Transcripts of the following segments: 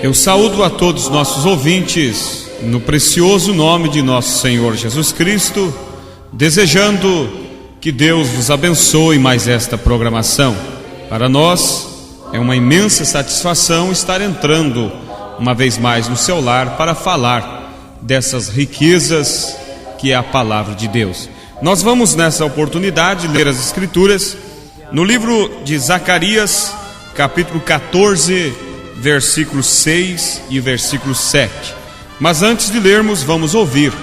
Eu saúdo a todos os nossos ouvintes no precioso nome de nosso Senhor Jesus Cristo, desejando que Deus vos abençoe mais esta programação. Para nós é uma imensa satisfação estar entrando uma vez mais no seu lar para falar dessas riquezas que é a palavra de Deus. Nós vamos nessa oportunidade ler as Escrituras no livro de Zacarias, capítulo 14, versículo 6 e versículo 7. Mas antes de lermos, vamos ouvir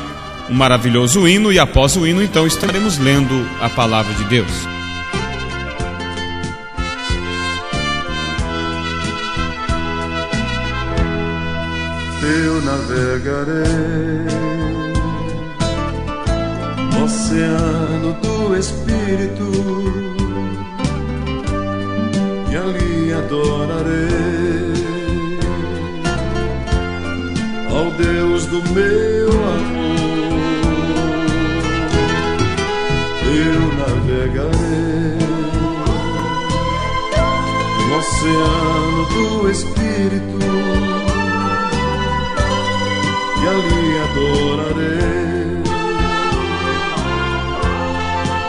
um maravilhoso hino, e após o hino, então, estaremos lendo a palavra de Deus. Eu navegarei no oceano do Espírito e ali adorarei ao Deus do meu amor. Eu navegarei no oceano do Espírito e ali adorarei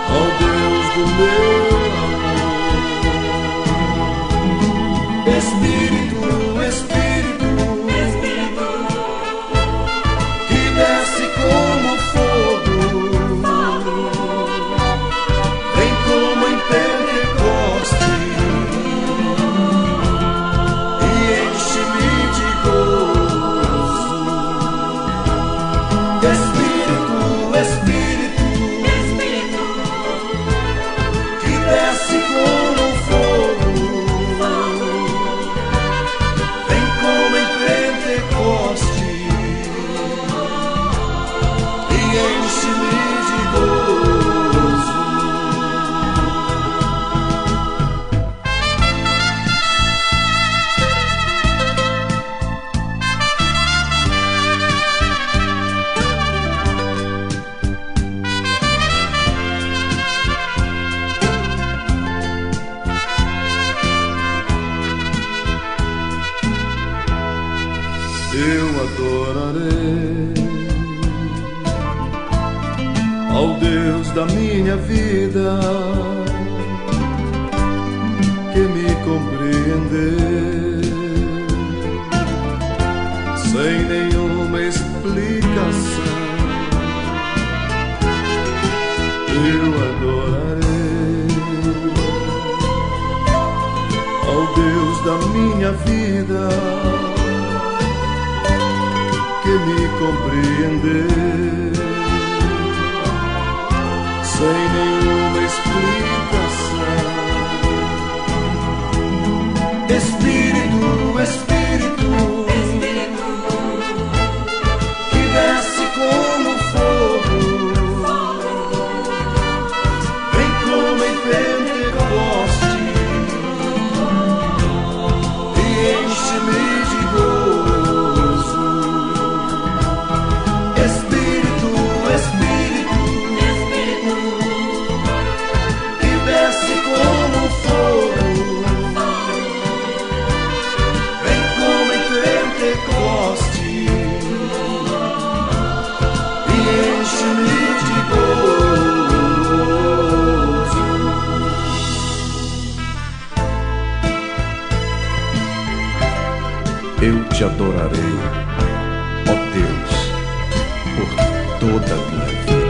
ao Deus do meu amor. Espírito, Espírito, Espírito, que desce como fogo, vem como em Pentecoste e enche-me de gozo. Espírito, Espírito, Espírito, que desce como fogo, vem como em Pentecoste e enche-me de gozo. Eu adorarei ao Deus da minha vida, que me compreendeu sem nenhuma explicação. Eu adorarei ao Deus da minha vida, que me compreendeu sem nenhuma explicação. Espírito, Espírito, Espírito, que desce como fogo, vem como em Pentecoste e enche-me de gozo. Espírito, Espírito, Espírito, que desce como fogo, vem como em Pentecoste e enche-me de gozo. Eu te adorarei, ó Deus, por toda a minha vida.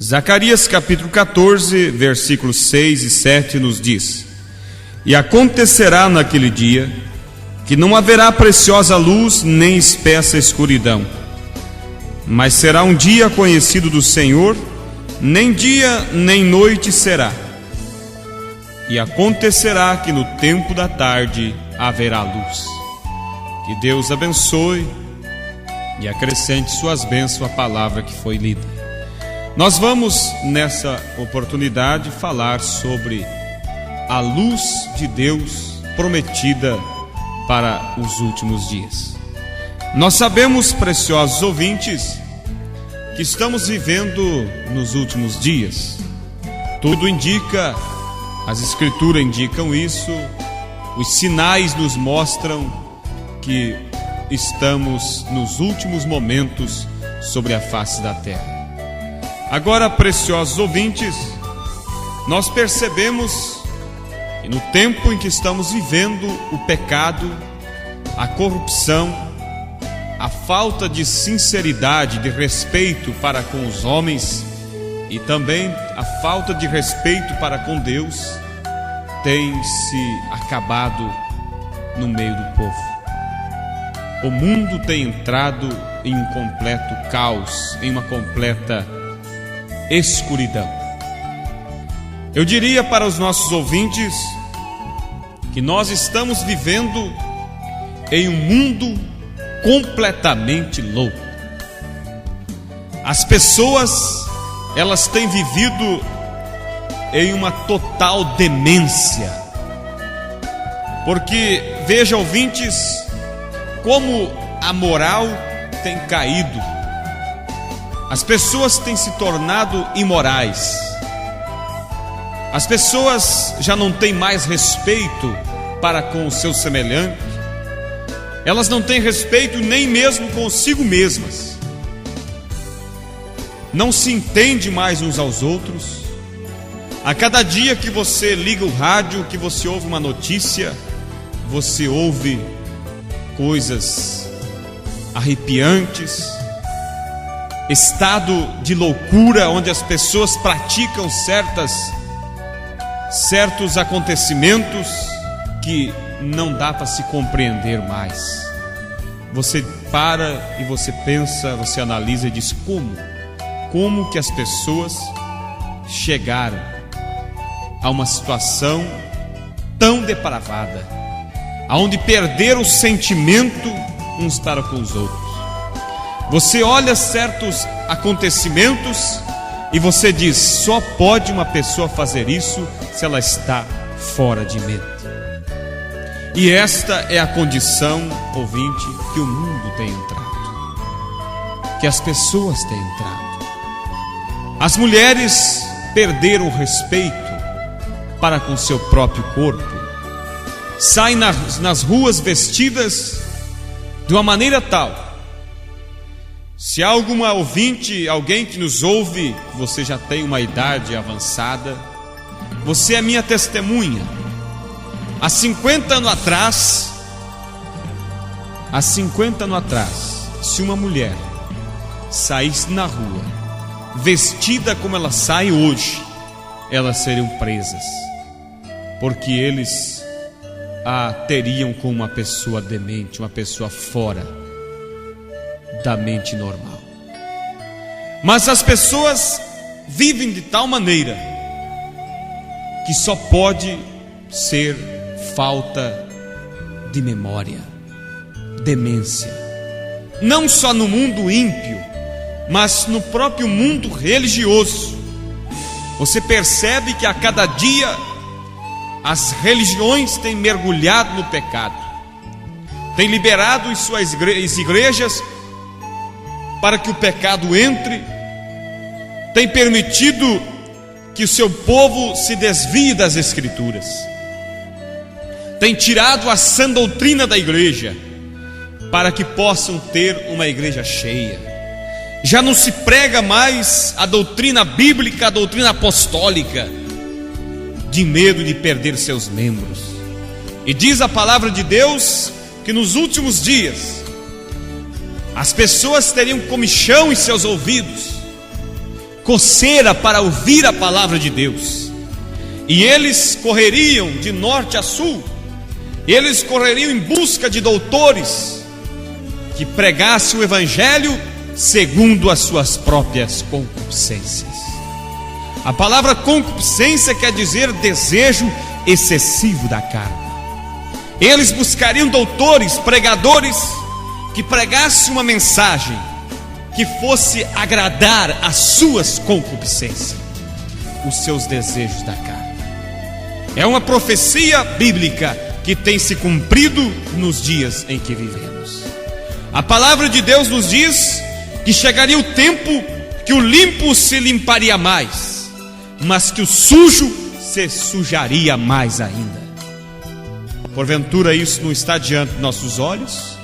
Zacarias capítulo 14, versículos 6 e 7 nos diz: E acontecerá naquele dia que não haverá preciosa luz nem espessa escuridão, mas será um dia conhecido do Senhor, nem dia nem noite será. E acontecerá que no tempo da tarde haverá luz. Que Deus abençoe e acrescente suas bênçãos à palavra que foi lida. Nós vamos nessa oportunidade falar sobre a luz de Deus prometida para os últimos dias. Nós sabemos, preciosos ouvintes, que estamos vivendo nos últimos dias. Tudo indica, as Escrituras indicam isso, os sinais nos mostram que estamos nos últimos momentos sobre a face da terra. Agora, preciosos ouvintes, nós percebemos que no tempo em que estamos vivendo, o pecado, a corrupção, a falta de sinceridade, de respeito para com os homens e também a falta de respeito para com Deus tem se acabado no meio do povo. O mundo tem entrado em um completo caos, em uma completa escuridão. Eu diria para os nossos ouvintes que nós estamos vivendo em um mundo completamente louco. As pessoas, elas têm vivido em uma total demência. Porque, veja, ouvintes, como a moral tem caído. As pessoas têm se tornado imorais. As pessoas já não têm mais respeito para com o seu semelhante. Elas não têm respeito nem mesmo consigo mesmas. Não se entende mais uns aos outros. A cada dia que você liga o rádio, que você ouve uma notícia, você ouve coisas arrepiantes, estado de loucura onde as pessoas praticam certos acontecimentos que não dá para se compreender mais. Você para e você pensa, você analisa e diz: como que as pessoas chegaram a uma situação tão depravada, aonde perderam o sentimento uns para com os outros. Você olha certos acontecimentos e você diz: só pode uma pessoa fazer isso se ela está fora de mente. E esta é a condição, ouvinte, que o mundo tem entrado, que as pessoas têm entrado. As mulheres perderam o respeito para com seu próprio corpo, saem nas ruas vestidas de uma maneira tal. Se há alguma ouvinte, alguém que nos ouve, você já tem uma idade avançada, você é minha testemunha. Há 50 anos atrás, se uma mulher saísse na rua, vestida como ela sai hoje, elas seriam presas, porque eles a teriam como uma pessoa demente, uma pessoa fora da mente normal. Mas as pessoas vivem de tal maneira que só pode ser falta de memória, demência. Não só no mundo ímpio, mas no próprio mundo religioso. Você percebe que a cada dia as religiões têm mergulhado no pecado, têm liberado em suas igrejas para que o pecado entre, têm permitido que o seu povo se desvie das Escrituras, têm tirado a sã doutrina da igreja para que possam ter uma igreja cheia. Já não se prega mais a doutrina bíblica, a doutrina apostólica, de medo de perder seus membros. E diz a palavra de Deus que nos últimos dias as pessoas teriam comichão em seus ouvidos, coceira para ouvir a palavra de Deus, e eles correriam de norte a sul, eles correriam em busca de doutores que pregassem o evangelho segundo as suas próprias concupiscências. A palavra concupiscência quer dizer desejo excessivo da carne. Eles buscariam doutores, pregadores, que pregassem uma mensagem que fosse agradar as suas concupiscências, os seus desejos da carne. É uma profecia bíblica que tem se cumprido nos dias em que vivemos. A palavra de Deus nos diz que chegaria o tempo que o limpo se limparia mais, mas que o sujo se sujaria mais ainda. Porventura isso não está diante de nossos olhos?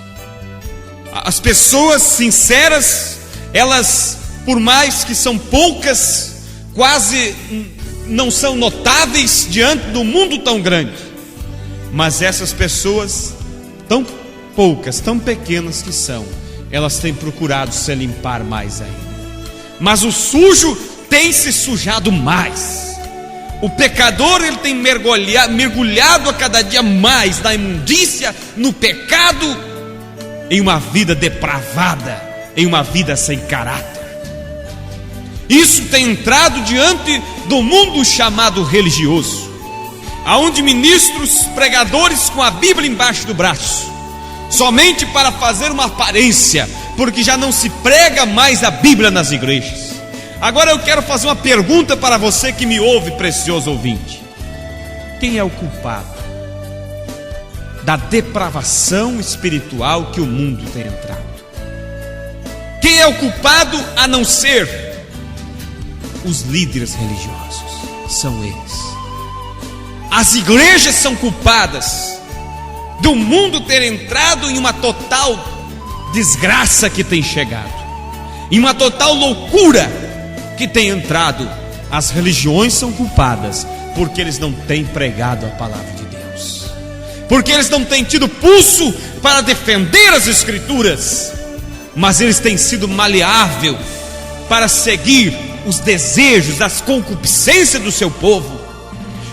As pessoas sinceras, elas, por mais que são poucas, quase não são notáveis diante do mundo tão grande. Mas essas pessoas, tão poucas, tão pequenas que são, elas têm procurado se limpar mais ainda. Mas o sujo tem se sujado mais. O pecador, ele tem mergulhado a cada dia mais na imundícia, no pecado, em uma vida depravada, em uma vida sem caráter. Isso tem entrado diante do mundo chamado religioso, aonde ministros, pregadores com a Bíblia embaixo do braço, somente para fazer uma aparência, porque já não se prega mais a Bíblia nas igrejas. Agora eu quero fazer uma pergunta para você que me ouve, precioso ouvinte: quem é o culpado da depravação espiritual que o mundo tem entrado? Quem é o culpado a não ser os líderes religiosos? São eles. As igrejas são culpadas do mundo ter entrado em uma total desgraça que tem chegado, em uma total loucura que tem entrado. As religiões são culpadas porque eles não têm pregado a palavra de Deus, porque eles não têm tido pulso para defender as Escrituras, mas eles têm sido maleável para seguir os desejos, as concupiscências do seu povo.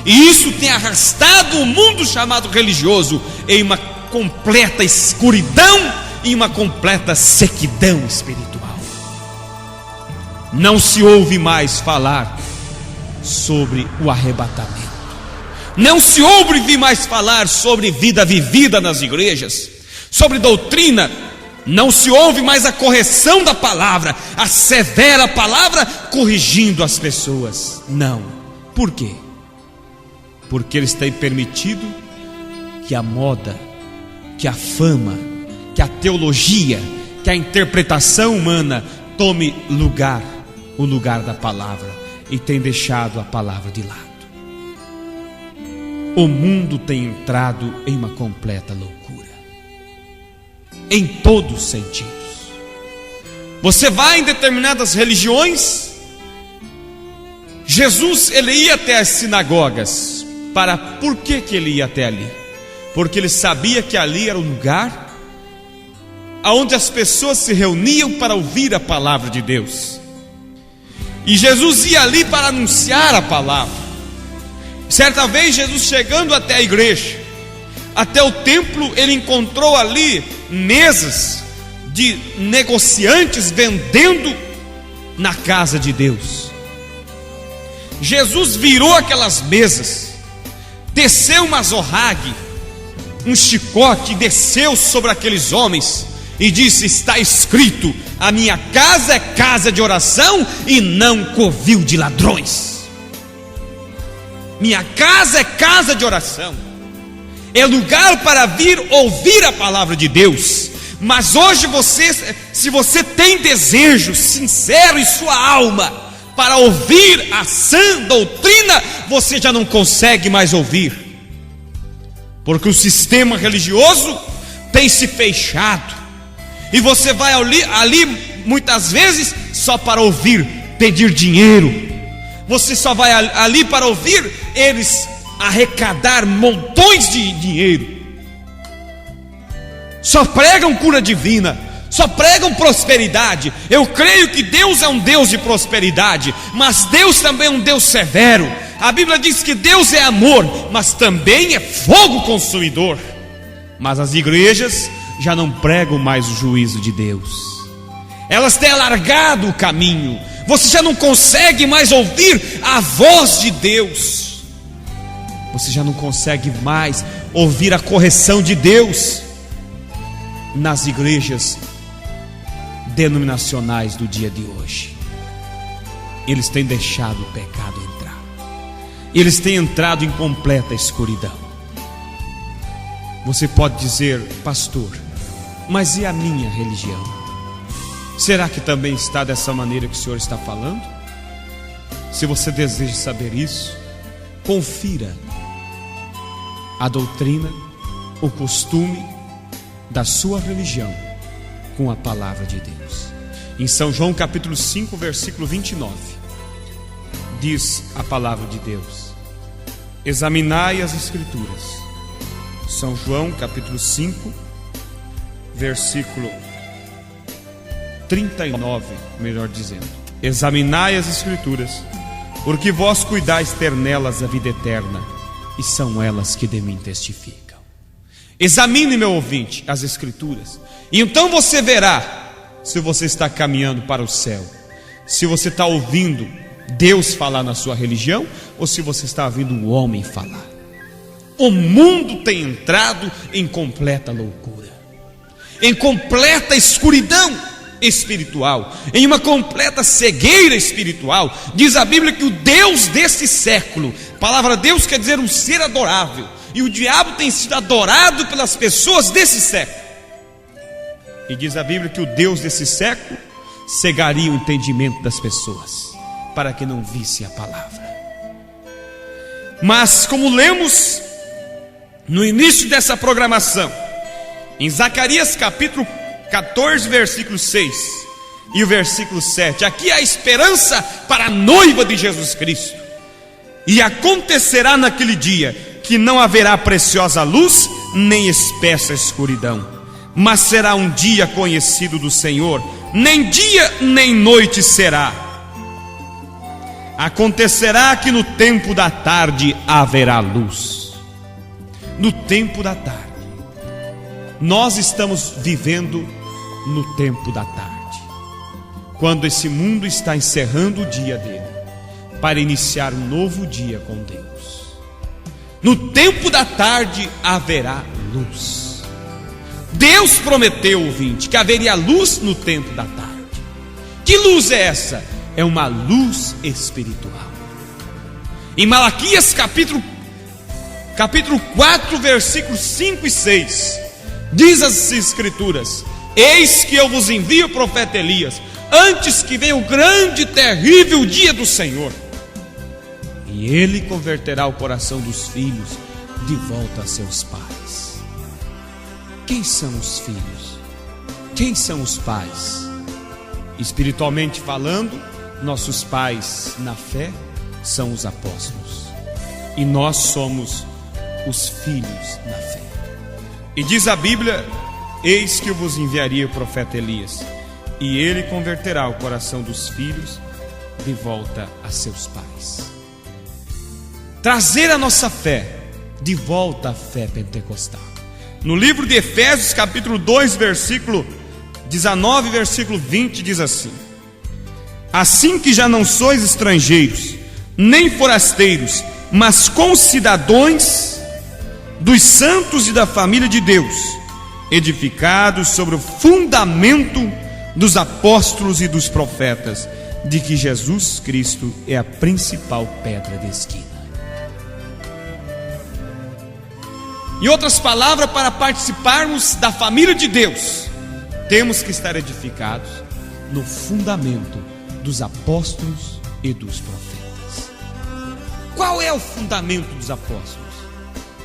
E isso tem arrastado o mundo chamado religioso em uma completa escuridão e uma completa sequidão espiritual. Não se ouve mais falar sobre o arrebatamento. Não se ouve mais falar sobre vida vivida nas igrejas, sobre doutrina. Não se ouve mais a correção da palavra, a severa palavra corrigindo as pessoas. Não. Por quê? Porque eles têm permitido que a moda, que a fama, que a teologia, que a interpretação humana tome lugar, o lugar da palavra, e tem deixado a palavra de lado. O mundo tem entrado em uma completa loucura, em todos os sentidos. Você vai em determinadas religiões. Jesus, ele ia até as sinagogas. Por que ele ia até ali? Porque ele sabia que ali era o lugar onde as pessoas se reuniam para ouvir a palavra de Deus. E Jesus ia ali para anunciar a palavra. Certa vez, Jesus, chegando até a igreja, até o templo, ele encontrou ali mesas de negociantes vendendo na casa de Deus. Jesus virou aquelas mesas, desceu uma zorrague, um chicote, desceu sobre aqueles homens e disse: está escrito, a minha casa é casa de oração e não covil de ladrões. Minha casa é casa de oração, é lugar para vir ouvir a palavra de Deus. Mas hoje se você tem desejo sincero em sua alma para ouvir a sã doutrina, você já não consegue mais ouvir, porque o sistema religioso tem se fechado, e você vai ali muitas vezes só para ouvir pedir dinheiro. Você só vai ali para ouvir eles arrecadar montões de dinheiro. Só pregam cura divina, só pregam prosperidade. Eu creio que Deus é um Deus de prosperidade, mas Deus também é um Deus severo. A Bíblia diz que Deus é amor, mas também é fogo consumidor. Mas as igrejas já não pregam mais o juízo de Deus, elas têm alargado o caminho. Você já não consegue mais ouvir a voz de Deus, você já não consegue mais ouvir a correção de Deus nas igrejas denominacionais do dia de hoje. Eles têm deixado o pecado entrar, eles têm entrado em completa escuridão. Você pode dizer: pastor, mas e a minha religião? Será que também está dessa maneira que o Senhor está falando? Se você deseja saber isso, confira a doutrina, o costume da sua religião com a palavra de Deus. Em São João capítulo 5, versículo 29, diz a palavra de Deus: examinai as Escrituras. São João capítulo 5, versículo 39, melhor dizendo: examinai as Escrituras, porque vós cuidais ter nelas a vida eterna, e são elas que de mim testificam. Examine, meu ouvinte, as Escrituras, e então você verá se você está caminhando para o céu, se você está ouvindo Deus falar na sua religião, ou se você está ouvindo o homem falar. O mundo tem entrado em completa loucura, em completa escuridão espiritual, em uma completa cegueira espiritual. Diz a Bíblia que o Deus desse século, a palavra Deus quer dizer um ser adorável, e o diabo tem sido adorado pelas pessoas desse século. E diz a Bíblia que o Deus desse século cegaria o entendimento das pessoas, para que não visse a palavra. Mas como lemos no início dessa programação, em Zacarias capítulo 14, versículo 6 e o versículo 7, aqui há esperança para a noiva de Jesus Cristo. E acontecerá naquele dia que não haverá preciosa luz, nem espessa escuridão, mas será um dia conhecido do Senhor, nem dia nem noite será. Acontecerá que no tempo da tarde haverá luz. No tempo da tarde. Nós estamos vivendo no tempo da tarde, quando esse mundo está encerrando o dia dele, para iniciar um novo dia com Deus. No tempo da tarde haverá luz. Deus prometeu, ouvinte, que haveria luz no tempo da tarde. Que luz é essa? É uma luz espiritual. Em Malaquias capítulo 4, versículos 5 e 6, diz as Escrituras: eis que eu vos envio o profeta Elias, antes que venha o grande e terrível dia do Senhor, e ele converterá o coração dos filhos de volta a seus pais. Quem são os filhos? Quem são os pais? Espiritualmente falando, nossos pais na fé são os apóstolos, e nós somos os filhos na fé. E diz a Bíblia: eis que eu vos enviaria o profeta Elias, e ele converterá o coração dos filhos de volta a seus pais. Trazer a nossa fé de volta à fé pentecostal. No livro de Efésios capítulo 2, versículo 19, versículo 20, diz assim: assim que já não sois estrangeiros, nem forasteiros, mas concidadãos dos santos e da família de Deus, edificados sobre o fundamento dos apóstolos e dos profetas, de que Jesus Cristo é a principal pedra de esquina. Em outras palavras, para participarmos da família de Deus, temos que estar edificados no fundamento dos apóstolos e dos profetas. Qual é o fundamento dos apóstolos?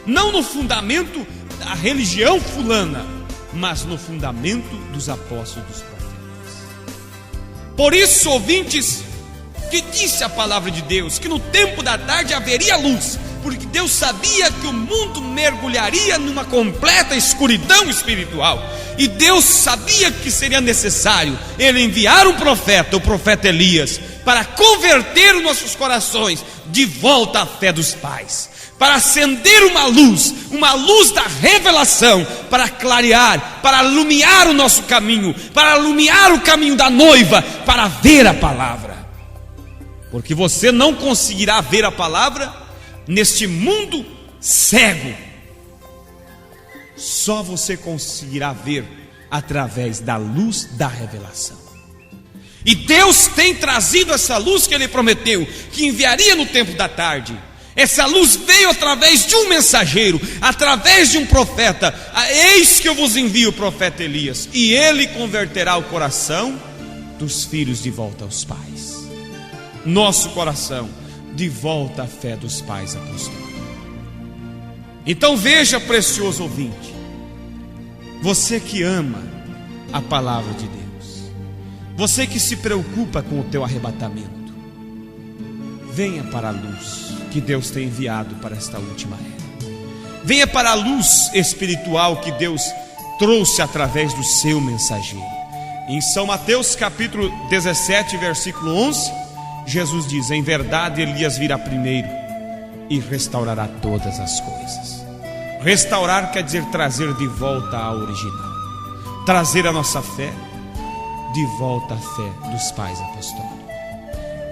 Não no fundamento da religião fulana, mas no fundamento dos apóstolos e dos profetas. Por isso, ouvintes, que disse a palavra de Deus que no tempo da tarde haveria luz, porque Deus sabia que o mundo mergulharia numa completa escuridão espiritual, e Deus sabia que seria necessário Ele enviar um profeta, o profeta Elias, para converter os nossos corações de volta à fé dos pais, para acender uma luz da revelação, para clarear, para iluminar o nosso caminho, para iluminar o caminho da noiva, para ver a palavra. Porque você não conseguirá ver a palavra neste mundo cego. Só você conseguirá ver através da luz da revelação. E Deus tem trazido essa luz que Ele prometeu que enviaria no tempo da tarde. Essa luz veio através de um mensageiro, através de um profeta. Eis que eu vos envio o profeta Elias, e ele converterá o coração dos filhos de volta aos pais. Nosso coração de volta à fé dos pais apostólicos. Então veja, precioso ouvinte, você que ama a palavra de Deus, você que se preocupa com o teu arrebatamento, venha para a luz que Deus tem enviado para esta última era. Venha para a luz espiritual que Deus trouxe através do seu mensageiro. Em São Mateus capítulo 17, versículo 11, Jesus diz: em verdade Elias virá primeiro e restaurará todas as coisas. Restaurar quer dizer trazer de volta ao original, trazer a nossa fé de volta à fé dos pais apostólicos.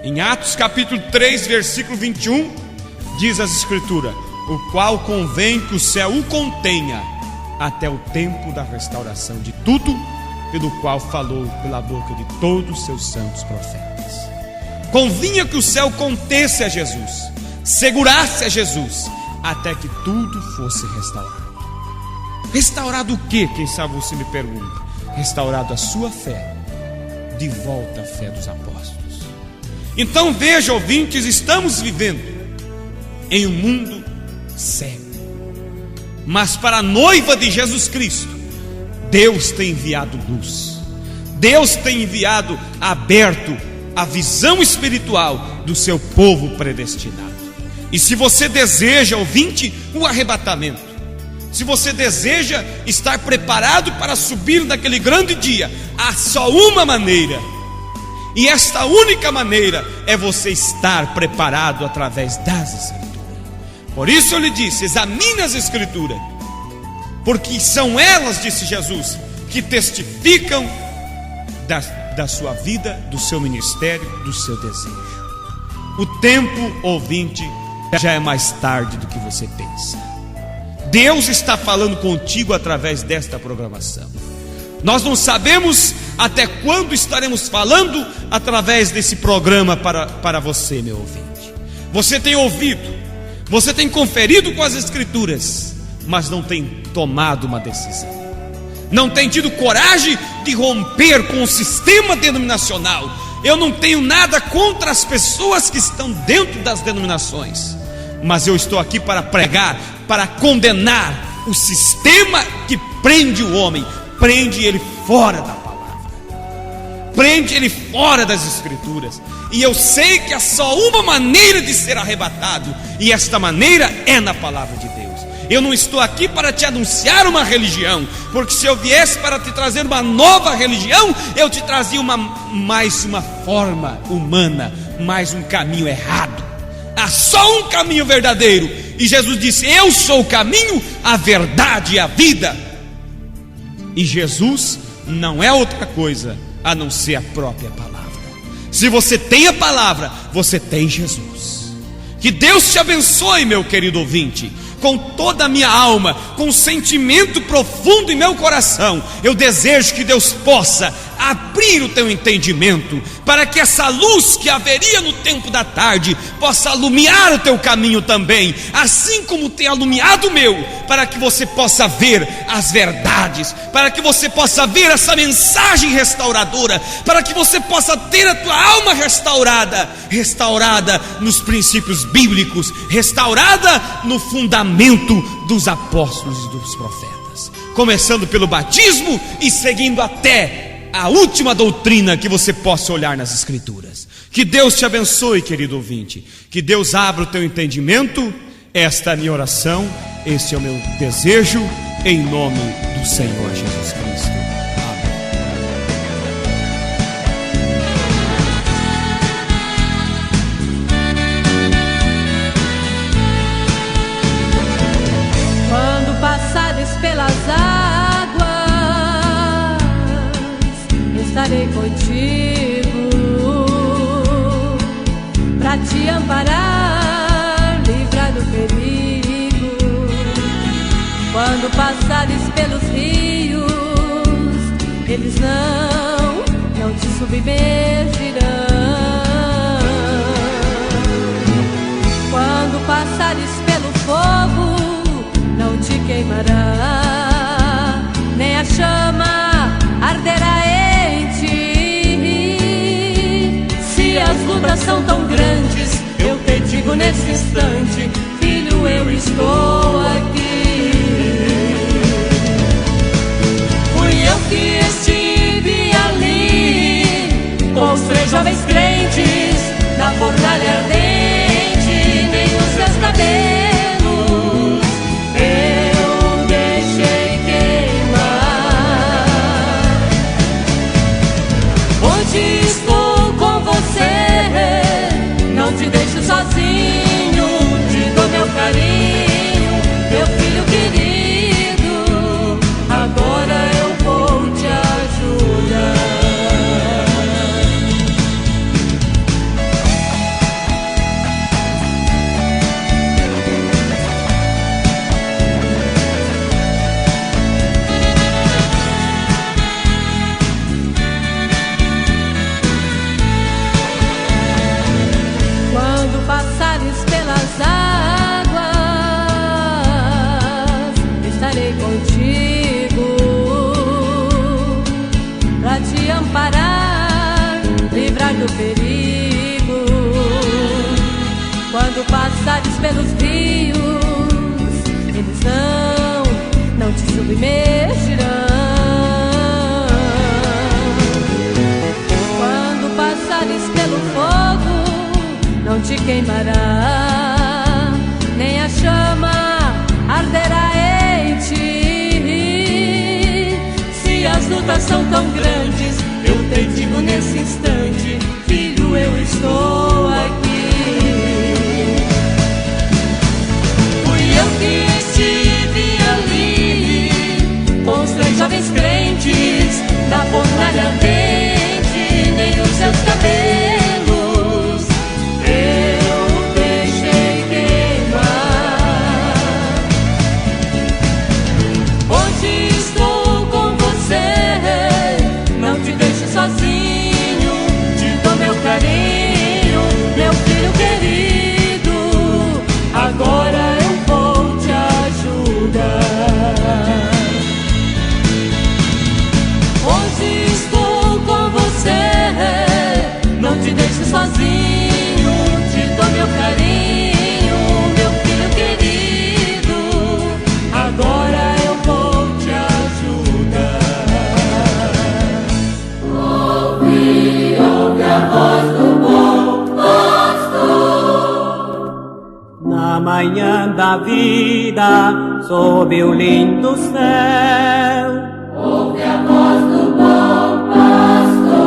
Em Atos capítulo 3, versículo 21, diz as Escrituras: o qual convém que o céu o contenha até o tempo da restauração de tudo, pelo qual falou pela boca de todos os seus santos profetas. Convinha que o céu contesse a Jesus, segurasse a Jesus, até que tudo fosse restaurado. Restaurado o quê? Quem sabe você me pergunta. Restaurado a sua fé, de volta à fé dos apóstolos. Então veja, ouvintes, estamos vivendo em um mundo cego, mas para a noiva de Jesus Cristo, Deus tem enviado luz. Deus tem enviado, aberto a visão espiritual do seu povo predestinado. E se você deseja, ouvinte, o arrebatamento, se você deseja estar preparado para subir naquele grande dia, há só uma maneira, e esta única maneira é você estar preparado através das Escrituras. Por isso eu lhe disse: examine as Escrituras, porque são elas, disse Jesus, que testificam da sua vida, do seu ministério, do seu desejo. O tempo, ouvinte, já é mais tarde do que você pensa. Deus está falando contigo através desta programação. Nós não sabemos até quando estaremos falando através desse programa para você, meu ouvinte. Você tem ouvido, você tem conferido com as Escrituras, mas não tem tomado uma decisão. Não tem tido coragem de romper com o sistema denominacional. Eu não tenho nada contra as pessoas que estão dentro das denominações, mas eu estou aqui para pregar, para condenar o sistema que prende o homem, prende ele fora da palavra, prende ele fora das Escrituras. E eu sei que há só uma maneira de ser arrebatado, e esta maneira é na palavra de Deus. Eu não estou aqui para te anunciar uma religião, porque se eu viesse para te trazer uma nova religião, eu te trazia mais uma forma humana, mais um caminho errado. Há só um caminho verdadeiro, e Jesus disse: eu sou o caminho, a verdade e a vida. E Jesus não é outra coisa a não ser a própria palavra. Se você tem a palavra, você tem Jesus. Que Deus te abençoe, meu querido ouvinte. Com toda a minha alma, com um sentimento profundo em meu coração, eu desejo que Deus possa abrir o teu entendimento, para que essa luz que haveria no tempo da tarde possa alumiar o teu caminho também, assim como tem alumiado o meu, para que você possa ver as verdades, para que você possa ver essa mensagem restauradora, para que você possa ter a tua alma restaurada nos princípios bíblicos, restaurada no fundamento dos apóstolos e dos profetas, começando pelo batismo e seguindo até a última doutrina que você possa olhar nas Escrituras. Que Deus te abençoe, querido ouvinte. Que Deus abra o teu entendimento. Esta é a minha oração, este é o meu desejo, em nome do Senhor Jesus Cristo. Amém. Quando passares pelas águas, estarei contigo, para te amparar, livrar do perigo. Quando passares pelos rios, eles não te submergirão. Quando passares pelo fogo, não te queimará, nem a chama arderá em ti. grandes. Eu te digo nesse instante, filho, eu estou aqui. Fui eu que estive ali com os 3 jovens crentes na fornalha ardente, nem os seus cabelos eu deixei queimar. Hoje estou com você, não te deixo sozinho, te dou meu carinho, meu filho querido, agora eu vou te ajudar. Quando passares pelas águas, estarei contigo pra te amparar, livrar do perigo. Quando passares pelos rios, eles não te submergirão. Quando passares pelo fogo, não te queimará, nem a chama arderá em ti. Se as lutas são tão grandes, eu te digo nesse instante, filho, eu estou aqui. Fui eu que estive ali com os 3 jovens crentes da fornalha ardente, nem os seus cabelos sozinho, te dou meu carinho, meu filho querido, agora eu vou te ajudar. Hoje estou com você, não te deixo sozinho, te dou meu carinho, meu filho querido, agora eu vou te ajudar. Ouve a voz do bom pastor na manhã da vida, sob o lindo céu. Ouve a voz do bom pastor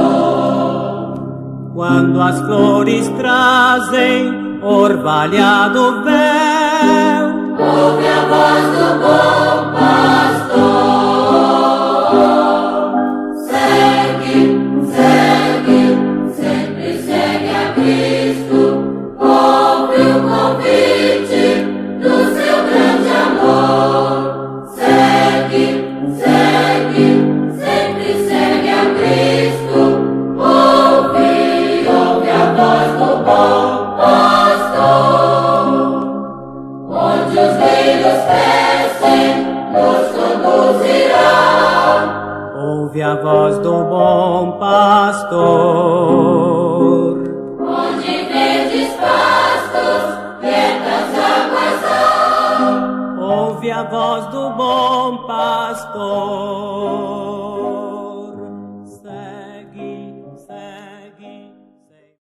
Quando as flores trazem orvalhado véu. Ouve a voz do bom pastor. Segue, segue, sempre segue a Cristo. Ouve o convite do seu grande amor. Segue, segue, sempre segue a Cristo. Ouve a voz do bom pastor. Onde os grilhos crescem, nos conduzirá. Ouve a voz do bom pastor. Onde verdes pastos, quietas águas há. Ouve a voz do bom pastor.